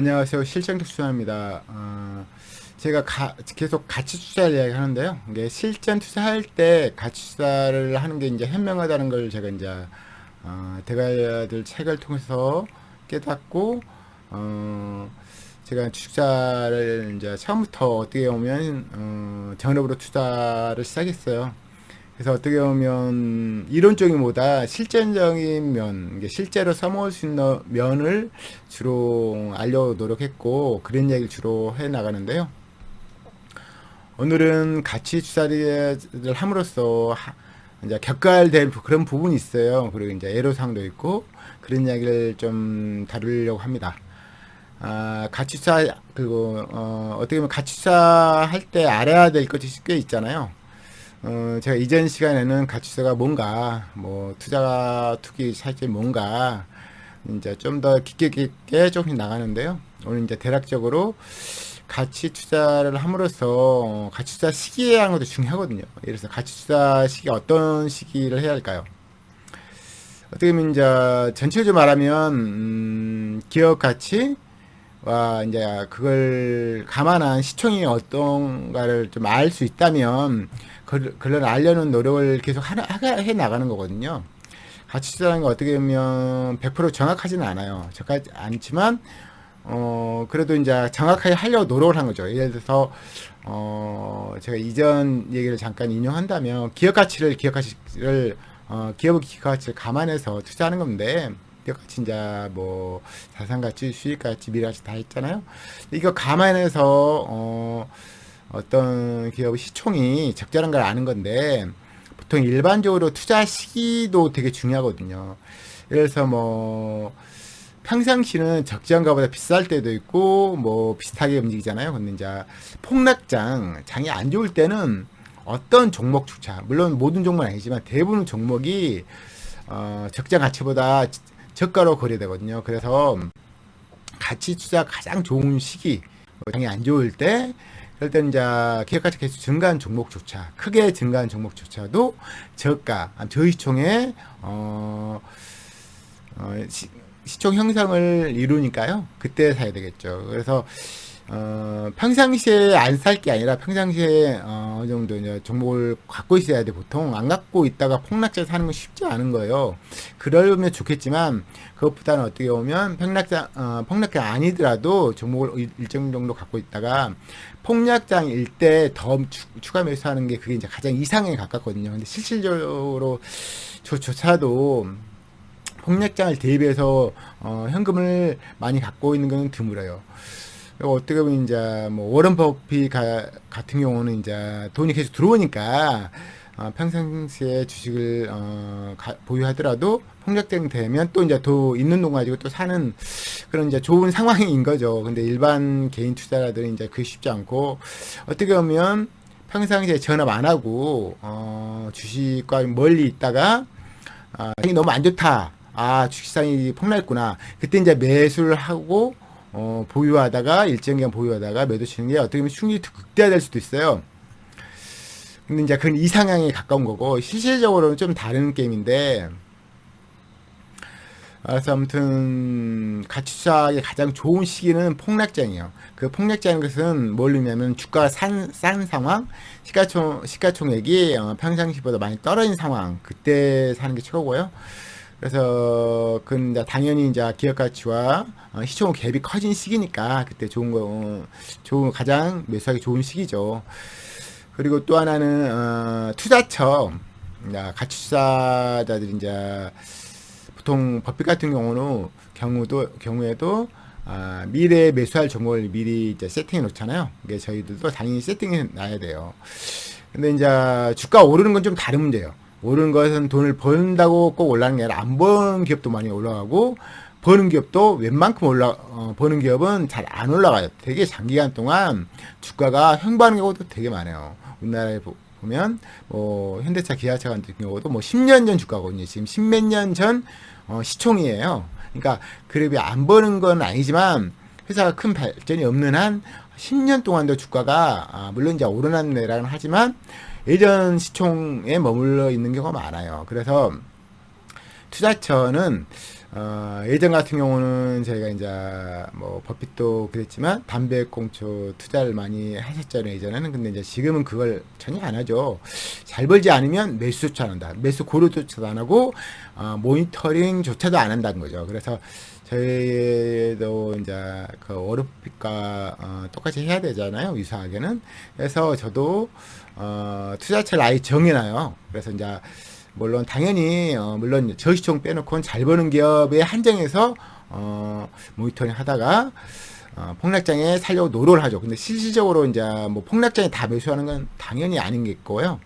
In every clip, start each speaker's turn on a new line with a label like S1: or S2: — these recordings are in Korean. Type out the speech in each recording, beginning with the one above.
S1: 안녕하세요. 실전 투자입니다. 제가 계속 가치 투자를 이야기하는데요. 이게 실전 투자할 때 가치 투자를 하는 게 이제 현명하다는 걸 제가 이제 대가들 책을 통해서 깨닫고 제가 투자를 이제 처음부터 어떻게 보면 전업으로 투자를 시작했어요. 그래서 어떻게 보면 이론적인 보다 실전적인 면, 이게 실제로 써먹을 수 있는 면을 주로 알려 노력했고, 그런 얘기를 주로 해 나가는데요. 오늘은 가치 투자를 함으로써 이제 겪어야 될 그런 부분이 있어요. 그리고 이제 애로사항도 있고, 그런 이야기를 좀 다루려고 합니다. 가치 투자, 그리고, 어떻게 보면 가치 투자 할 때 알아야 될 것이 꽤 있잖아요. 제가 이전 시간에는 가치세가 뭔가, 뭐, 투기 사실 뭔가, 이제 좀 더 깊게 조금씩 나가는데요. 오늘 이제 대략적으로 가치 투자를 함으로써 가치 투자 시기라는 것도 중요하거든요. 예를 들어서 가치 투자 시기 어떤 시기를 해야 할까요? 어떻게 보면 이제 전체적으로 말하면, 기업 가치, 와, 이제 그걸 감안한 시총이 어떤가를 좀 알 수 있다면, 그걸 알려는 노력을 계속 해 나가는 거거든요. 가치 투자라는 건 어떻게 보면 100% 정확하지는 않아요. 정확하지 않지만, 그래도 이제 정확하게 하려고 노력을 한 거죠. 예를 들어서, 제가 이전 얘기를 잠깐 인용한다면, 기업의 기업 가치를 감안해서 투자하는 건데, 기업가치 이제 뭐 자산가치, 수익가치, 미래가치 다 있잖아요. 이거 감안해서 어떤 기업의 시총이 적절한 걸 아는 건데 보통 일반적으로 투자 시기도 되게 중요하거든요. 예를 들어서 뭐 평상시는 적정한 것보다 비쌀 때도 있고 뭐 비슷하게 움직이잖아요. 근데 이제 장이 안 좋을 때는 어떤 종목조차 물론 모든 종목은 아니지만 대부분 종목이 적정 가치보다 저가로 거래되거든요. 그래서 가치 투자 가장 좋은 시기, 장이 안 좋을 때, 그럴 때는 이제 기업가치 계속 증가한 종목조차, 크게 증가한 종목조차도 저가, 저시총의 시총 형성을 이루니까요. 그때 사야 되겠죠. 그래서 평상시에 안 살 게 아니라 평상시에 어느 정도 이제 종목을 갖고 있어야 돼. 보통 안 갖고 있다가 폭락장 사는 건 쉽지 않은 거예요. 그러면 좋겠지만 그것보다는 어떻게 보면 폭락장 아니더라도 종목을 일정 정도 갖고 있다가 폭락장일 때 더 추가 매수하는 게 그게 이제 가장 이상에 가깝거든요. 근데 실질적으로 조차도 폭락장을 대비해서 현금을 많이 갖고 있는 건 드물어요. 어떻게 보면 이제 뭐 워런 버핏 같은 경우는 이제 돈이 계속 들어오니까 평상시에 주식을 보유하더라도 폭락장 되면 또 이제 더 있는 돈 가지고 또 사는 그런 이제 좋은 상황인 거죠. 근데 일반 개인 투자자들은 이제 그게 쉽지 않고 어떻게 보면 평상시에 전업 안 하고 주식과 멀리 있다가 장이 너무 안 좋다. 주식시장이 폭락했구나. 그때 이제 매수를 하고 보유하다가 일정 기간 보유하다가 매도 치는 게 어떻게 보면 충분히 극대화될 수도 있어요. 근데 이제 그건 이상향에 가까운 거고 실질적으로는 좀 다른 게임인데 그래서 아무튼 가치 투자의 가장 좋은 시기는 폭락장이에요. 그 폭락장인 것은 뭘 의미하면 주가가 싼 상황, 시가총액이 평상시보다 많이 떨어진 상황, 그때 사는 게 최고고요. 그래서 그 당연히 이제 기업 가치와 시총 갭이 커진 시기니까 그때 좋은 가장 매수하기 좋은 시기죠. 그리고 또 하나는 투자처 가치 투자자들이 이제 보통 법비 같은 경우에도 미래에 매수할 종목을 미리 이제 세팅해 놓잖아요. 이게 저희들도 당연히 세팅해 놔야 돼요. 근데 이제 주가 오르는 건 좀 다른 문제예요. 오른 것은 돈을 번다고 꼭 올라가는 게 아니라 안 버는 기업도 많이 올라가고 버는 기업도 웬만큼 버는 기업은 잘 안 올라가요. 되게 장기간 동안 주가가 횡보하는 경우도 되게 많아요. 우리나라에 보면 뭐 현대차, 기아차 같은 경우도 뭐 10년 전 주가거든요. 지금 10몇 년 전 시총이에요. 그러니까 그룹이 안 버는 건 아니지만 회사가 큰 발전이 없는 한 10년 동안도 주가가 물론 이제 오르락내락은 하지만 예전 시총에 머물러 있는 경우가 많아요. 그래서 투자처는 예전 같은 경우는 저희가 이제 뭐 버핏도 그랬지만 담배꽁초 투자를 많이 하셨잖아요 예전에는. 근데 이제 지금은 그걸 전혀 안 하죠. 잘 벌지 않으면 매수조차 안 한다. 매수 고려조차도 안 하고 모니터링조차도 안 한다는 거죠. 그래서 저희도 이제 그 워렌버핏과 똑같이 해야 되잖아요 유사하게는. 그래서 저도 투자처를 아예 정해놔요. 그래서 이제 물론 당연히 물론 저시총 빼놓고는 잘 버는 기업에 한정해서 모니터링 하다가 폭락장에 살려고 노력을 하죠. 근데 실질적으로 이제 뭐 폭락장에 다 매수하는 건 당연히 아닌 게 있고요.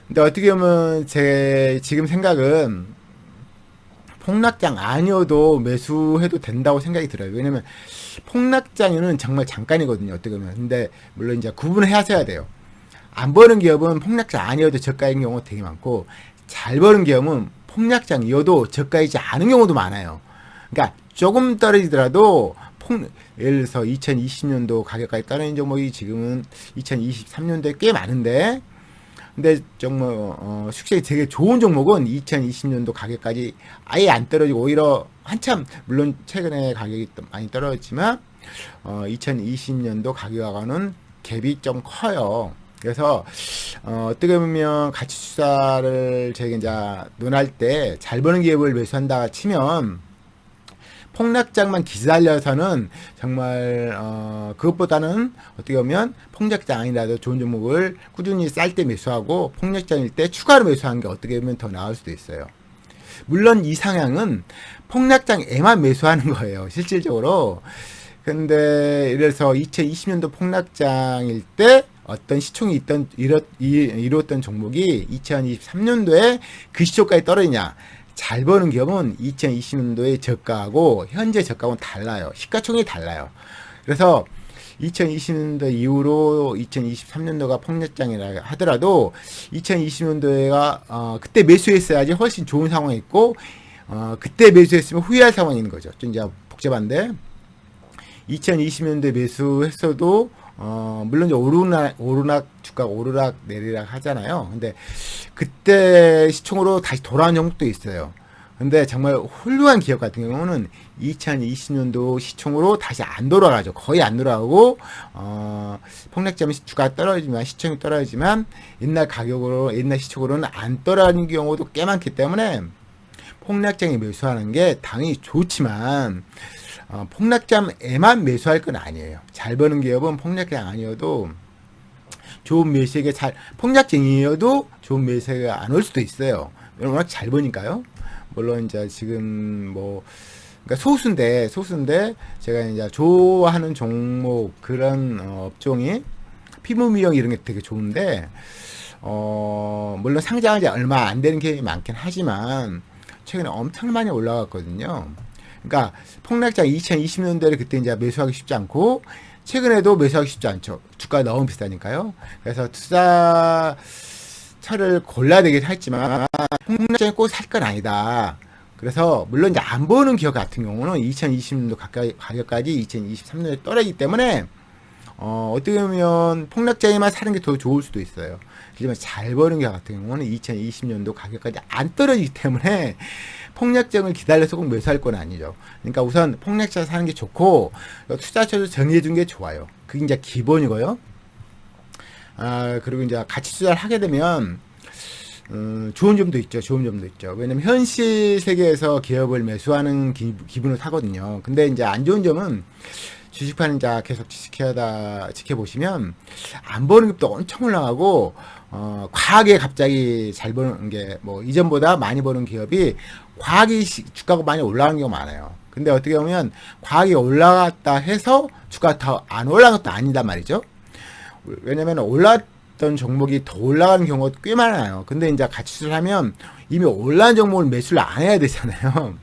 S1: 근데 어떻게 보면 제 지금 생각은 폭락장 아니어도 매수해도 된다고 생각이 들어요. 왜냐면 폭락장은 정말 잠깐이거든요. 어떻게 보면. 근데 물론 이제 구분을 하셔야 돼요. 안 버는 기업은 폭락장 아니어도 저가인 경우가 되게 많고, 잘 버는 기업은 폭락장이어도 저가이지 않은 경우도 많아요. 그러니까 조금 떨어지더라도 예를 들어서 2020년도 가격까지 떨어진 종목이 지금은 2023년도에 꽤 많은데, 근데 정말 수익이 되게 좋은 종목은 2020년도 가격까지 아예 안 떨어지고 오히려 한참, 물론 최근에 가격이 많이 떨어졌지만 2020년도 가격하고는 갭이 좀 커요. 그래서 어떻게 보면 가치 투자를 저희가 이제 논할 때 잘 버는 기업을 매수한다 치면 폭락장만 기다려서는 정말 그것보다는 어떻게 보면 폭락장 아니라도 좋은 종목을 꾸준히 쌀 때 매수하고 폭락장일 때 추가로 매수하는 게 어떻게 보면 더 나을 수도 있어요. 물론 이 상향은 폭락장에만 매수하는 거예요 실질적으로. 근데 예를 들어서 2020년도 폭락장일 때 어떤 시총이 이루었던 종목이 2023년도에 그 시초까지 떨어지냐. 잘 버는 기업은 2020년도에 저가하고 현재 저가하고는 달라요. 시가총액이 달라요. 그래서 2020년도 이후로 2023년도가 폭락장이라 하더라도 2020년도에가 그때 매수했어야지 훨씬 좋은 상황이 있고 그때 매수했으면 후회할 상황이 있는 거죠. 좀 이제 복잡한데 2020년도에 매수했어도 물론 이제 오르락 주가가 오르락 내리락 하잖아요. 근데 그때 시총으로 다시 돌아온 종목도 있어요. 근데 정말 훌륭한 기업 같은 경우는 2020년도 시총으로 다시 안 돌아가죠. 거의 안 돌아가고 폭락점이 주가가 떨어지지만 시총이 떨어지지만 옛날 가격으로 옛날 시총으로는 안 떨어지는 경우도 꽤 많기 때문에 폭락장에 매수하는 게 당연히 좋지만 폭락장에만 매수할 건 아니에요. 잘 버는 기업은 폭락장 아니어도 좋은 매수액에 폭락장이어도 좋은 매수액가 안 올 수도 있어요. 워낙 잘 버니까요. 물론 이제 지금 뭐 그러니까 소수인데 제가 이제 좋아하는 종목 그런 업종이 피부 미용 이런 게 되게 좋은데 물론 상장한 지 얼마 안 되는 기업이 많긴 하지만 최근에 엄청 많이 올라갔거든요. 그러니까 폭락장 2020년도에 그때 이제 매수하기 쉽지 않고 최근에도 매수하기 쉽지 않죠. 주가가 너무 비싸니까요. 그래서 투자처를 골라야 되긴 했지만 폭락장에 꼭 살 건 아니다. 그래서 물론 이제 안 보는 기업 같은 경우는 2020년도 가격까지 2023년에 떨어지기 때문에 어떻게 보면 폭락장에만 사는 게 더 좋을 수도 있어요. 하지만 잘 버는 기업 같은 경우는 2020년도 가격까지 안 떨어지기 때문에 폭락장을 기다려서 꼭 매수할 건 아니죠. 그러니까 우선 폭락장 사는 게 좋고 투자처도 정리해 준 게 좋아요. 그게 이제 기본이고요. 그리고 이제 가치 투자를 하게 되면 좋은 점도 있죠. 왜냐면 현실 세계에서 기업을 매수하는 기분을 타거든요. 근데 이제 안 좋은 점은 주식판은 이제 계속 지켜보시면 안 버는 값도 엄청 올라가고 과하게 갑자기 잘 버는 게 뭐 이전보다 많이 버는 기업이 과하게 주가가 많이 올라가는 경우가 많아요. 근데 어떻게 보면 과하게 올라갔다 해서 주가가 더 안 올라간 것도 아니다 말이죠. 왜냐면 올랐던 종목이 더 올라가는 경우가 꽤 많아요. 근데 이제 같이 투자를 하면 이미 올라간 종목을 매수를 안 해야 되잖아요.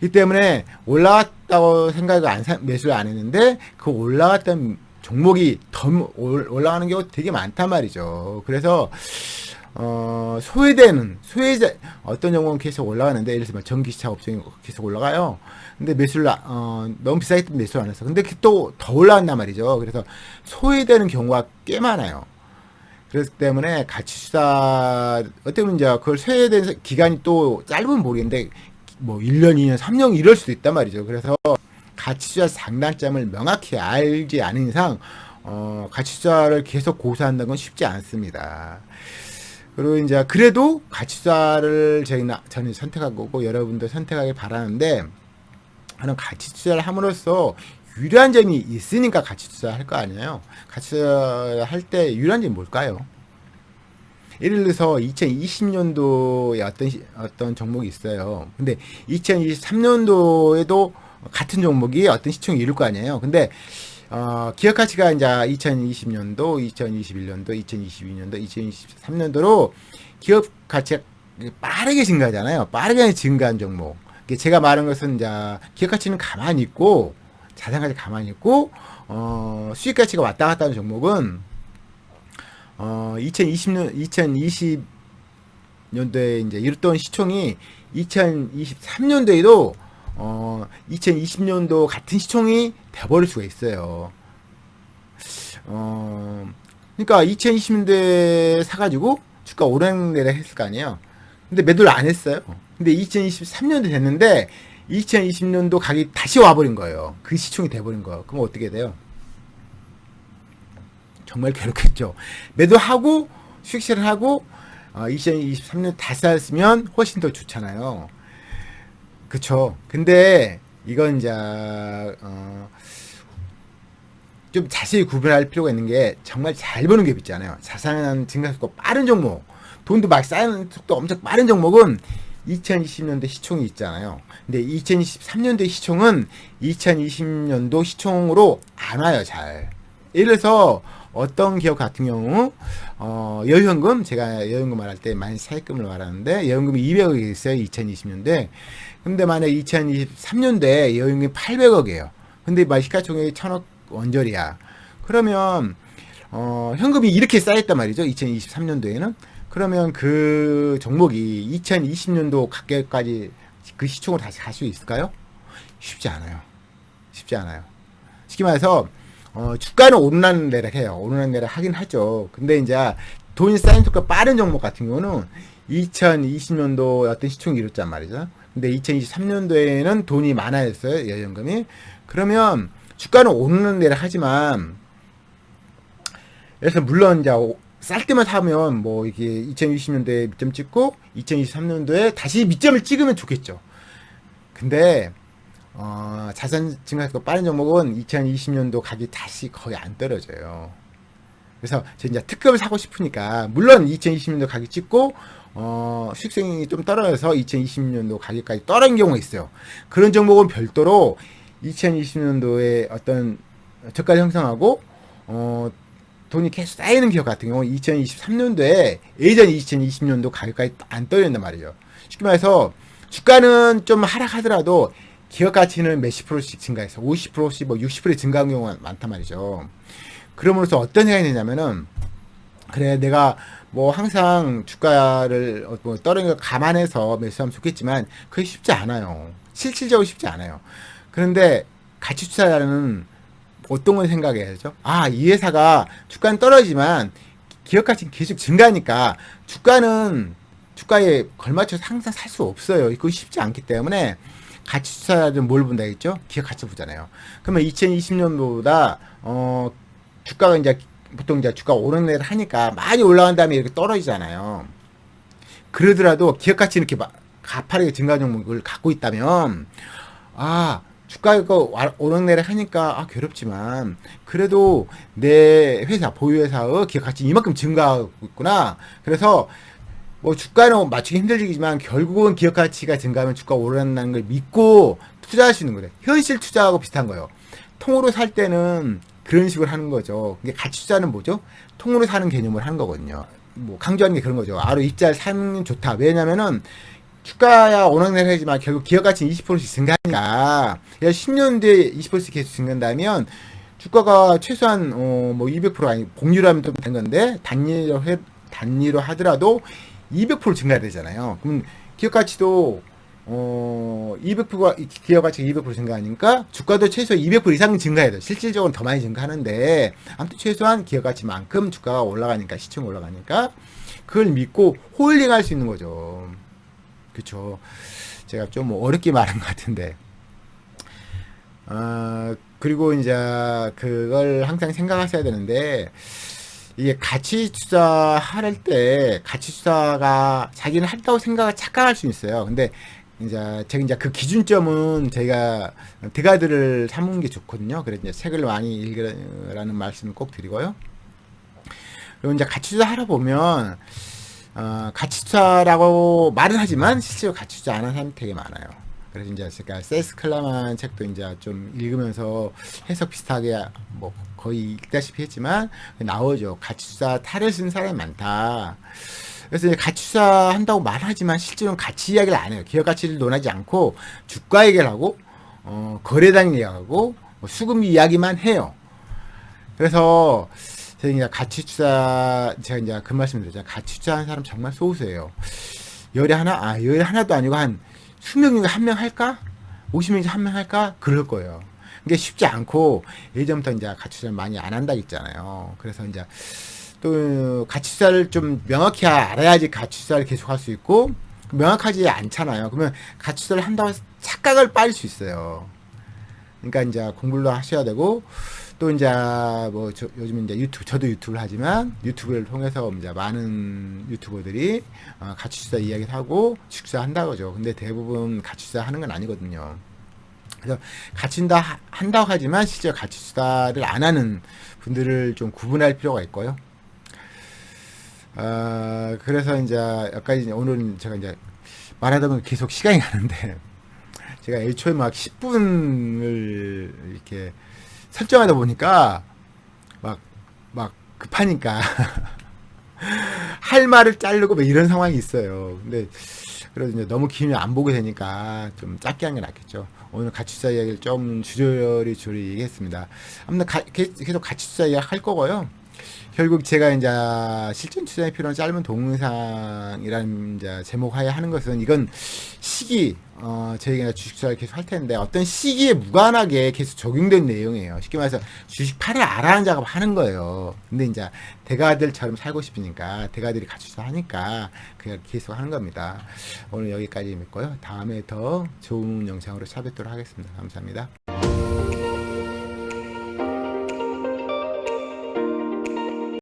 S1: 이 때문에 올라갔다고 생각을 매수를 안 했는데 그 올라갔던 종목이 더 올라가는 경우가 되게 많단 말이죠. 그래서 소외자 어떤 종목은 계속 올라가는데 예를 들면 전기차 업종이 계속 올라가요. 근데 매수를 너무 비싸기 때문에 매수를 안 했어. 근데 또 더 올라간단 말이죠. 그래서 소외되는 경우가 꽤 많아요. 그렇기 때문에 가치 투자 어떻게 보면 이제 그걸 소외된 기간이 또 짧으면 모르겠는데 뭐 1년, 2년, 3년 이럴 수도 있단 말이죠. 그래서 가치 투자 장단점을 명확히 알지 않은 이상 가치 투자를 계속 고수한다는 건 쉽지 않습니다. 그리고 이제 그래도 가치 투자를 저는 선택한 거고 여러분도 선택하길 바라는데 저는 가치 투자를 함으로써 유리한 점이 있으니까 가치 투자할 거 아니에요. 가치 투자할 때 유리한 점이 뭘까요? 예를 들어서 2020년도에 어떤 종목이 있어요. 근데 2023년도에도 같은 종목이 어떤 시총이 이룰 거 아니에요. 근데 기업 가치가 이제 2020년도, 2021년도, 2022년도, 2023년도로 기업 가치가 빠르게 증가하잖아요. 빠르게 증가한 종목. 제가 말한 것은 이제 기업 가치는 가만히 있고 자산 가치 가만히 있고 수익 가치가 왔다 갔다 하는 종목은 2020년도에 이제 이뤘던 시총이 2023년도에도 2020년도 같은 시총이 돼버릴 수가 있어요. 그러니까 2020년도에 사가지고 주가 오르내리락 했을 거 아니에요. 근데 매도를 안 했어요. 근데 2023년도 됐는데 2020년도 가격이 다시 와버린 거예요. 그 시총이 돼버린 거예요. 그럼 어떻게 돼요? 정말 괴롭겠죠. 매도하고 수익실을 하고 2023년 다시 샀으면 훨씬 더 좋잖아요. 그쵸. 근데 이건 이제 좀 자세히 구분할 필요가 있는 게 정말 잘 버는 기업 있잖아요. 자산 증가 속도 빠른 종목, 돈도 막 쌓이는 속도 엄청 빠른 종목은 2020년도 시총이 있잖아요. 근데 2023년도 시총은 2020년도 시총으로 안 와요, 잘. 예를 들어서 어떤 기업 같은 경우 여유현금, 제가 여유현금 말할 때 만사익금을 말하는데 여유현금이 200억이 있어요, 2020년도에. 근데 만약 2023년도에 여유현금이 800억이에요. 근데 시가총액이 1000억 원절이야. 그러면 현금이 이렇게 쌓였단 말이죠, 2023년도에는. 그러면 그 종목이 2020년도 가격까지 그 시총으로 다시 갈 수 있을까요? 쉽지 않아요. 쉽지 않아요. 쉽게 말해서 주가는 오르락내락 해요. 오르락내락 하긴 하죠. 근데 이제 돈이 쌓인 속도가 빠른 종목 같은 경우는 2020년도 어떤 시총이 이뤘단 말이죠. 근데 2023년도에는 돈이 많아졌어요, 여연금이. 그러면 주가는 오르락내락 하지만, 그래서 물론 이제 쌀 때만 사면 뭐 이게 2020년도에 밑점 찍고 2023년도에 다시 밑점을 찍으면 좋겠죠. 근데 자산 증가가 빠른 종목은 2020년도 가격이 다시 거의 안 떨어져요. 그래서 제가 이제 특급을 사고 싶으니까 물론 2020년도 가격 찍고 수익성이 좀 떨어져서 2020년도 가격까지 떨어진 경우가 있어요. 그런 종목은 별도로 2020년도에 어떤 저가를 형성하고 돈이 계속 쌓이는 기업 같은 경우 2023년도에 예전 2020년도 가격까지 안 떨어진단 말이에요. 쉽게 말해서 주가는 좀 하락하더라도 기업 가치는 몇십 프로씩 증가해서 50%씩 뭐 60% 증가한 경우가 많단 말이죠. 그러면서 어떤 생각이 드냐면은, 그래 내가 뭐 항상 주가를 뭐 떨어지는 걸 감안해서 매수하면 좋겠지만 그게 쉽지 않아요. 실질적으로 쉽지 않아요. 그런데 가치 투자자는 어떤 걸 생각해야죠? 이 회사가 주가는 떨어지지만 기업 가치는 계속 증가하니까 주가에 걸맞춰서 항상 살 수 없어요. 그거 쉽지 않기 때문에 가치 투자자들은 뭘 본다 했죠? 기업 가치 보잖아요. 그러면 2020년보다 주가가 이제 보통 이제 주가 오르내리락 하니까 많이 올라간 다음에 이렇게 떨어지잖아요. 그러더라도 기업 가치 이렇게 가파르게 증가 종목을 갖고 있다면 주가가 오르내리락 하니까 괴롭지만 그래도 내 회사 보유회사의 기업 가치 이만큼 증가하고 있구나. 그래서 뭐 주가는 맞추기 힘들지만 결국은 기업 가치가 증가하면 주가가 오른다는 걸 믿고 투자할 수 있는 거예요. 현실 투자하고 비슷한 거예요. 통으로 살 때는 그런 식으로 하는 거죠. 근데 가치 투자는 뭐죠? 통으로 사는 개념을 하는 거거든요. 뭐 강조하는 게 그런 거죠. 입자를 사면 좋다. 왜냐면은 주가야 오르내리락 하지만 결국 기업 가치는 20%씩 증가하니까 10년 뒤에 20%씩 계속 증가한다면 주가가 최소한 뭐 200% 아니 복리라면 좀 되는 건데 단위로 하더라도 200% 증가되잖아요. 그럼 기업 가치도 200%가 기업 가치가 200% 증가하니까 주가도 최소 200% 이상 증가해야 돼. 실질적으로 더 많이 증가하는데 아무튼 최소한 기업 가치만큼 주가가 올라가니까 시총 올라가니까 그걸 믿고 홀딩할 수 있는 거죠. 그렇죠. 제가 좀 어렵게 말한 것 같은데. 그리고 이제 그걸 항상 생각하셔야 되는데 이게 가치 투자할 때 가치 투자가 자기는 한다고 생각을 착각할 수 있어요. 근데 이제 제가 이제 그 기준점은 저희가 대가들을 삼는 게 좋거든요. 그래서 이제 책을 많이 읽으라는 말씀을 꼭 드리고요. 그리고 이제 가치 투자 하러 보면 가치 투자라고 말은 하지만 실제로 가치 투자 안 하는 사람이 되게 많아요. 그래서 이제 제가 세스 클라만 책도 이제 좀 읽으면서 해석 비슷하게 뭐 거의 읽다시피 했지만 나오죠. 가치 투자 탈을 쓴 사람이 많다. 그래서 이제 가치 투자 한다고 말하지만 실제로는 가치 이야기를 안 해요. 기업 가치를 논하지 않고 주가 얘기를 하고 거래단 이야기하고 수금 이야기만 해요. 그래서 제가 이제 가치 투자 제가 이제 그 말씀 드렸잖아요. 가치 투자하는 사람 정말 소수예요. 열에 하나? 열에 하나도 아니고 한 수명 중에 한 명 할까? 50명 중에 한 명 할까? 그럴 거예요. 이게 쉽지 않고 예전부터 이제 가치 투자를 많이 안 한다 했잖아요. 그래서 이제 또 가치 투자를 좀 명확히 알아야지 가치 투자를 계속할 수 있고 명확하지 않잖아요. 그러면 가치 투자를 한다고 착각을 빠질 수 있어요. 그러니까 이제 공부를 하셔야 되고 또 이제 뭐 요즘 이제 유튜브 저도 유튜브를 하지만 유튜브를 통해서 이제 많은 유튜버들이 가치 투자 이야기를 하고 투자 한다고죠. 근데 대부분 가치 투자 하는 건 아니거든요. 그래서 가치 투자 한다고 하지만 실제 가치 투자를 안 하는 분들을 좀 구분할 필요가 있고요. 그래서 이제 여기까지 오늘은 제가 이제 말하다 보면 계속 시간이 가는데 제가 애초에 막 10분을 이렇게 설정하다 보니까 막 급하니까 할 말을 자르고 뭐 이런 상황이 있어요. 근데 그래서 이제 너무 길면 안 보게 되니까 좀 짧게 한 게 낫겠죠. 오늘 가치 투자 이야기를 좀 주저리 얘기했습니다. 아무튼 계속 가치 투자 이야기 할 거고요. 결국 제가 이제 실전 투자에 필요한 짧은 동영상이라는 이제 제목 하에 하는 것은 이건 시기 저희가 주식 투자를 계속 할 텐데 어떤 시기에 무관하게 계속 적용된 내용이에요. 쉽게 말해서 주식 팔을 알아는 작업 하는 거예요. 근데 이제 대가들처럼 살고 싶으니까 대가들이 같이 투자 하니까 그냥 계속 하는 겁니다. 오늘 여기까지 믿고요. 다음에 더 좋은 영상으로 찾아뵙도록 하겠습니다. 감사합니다.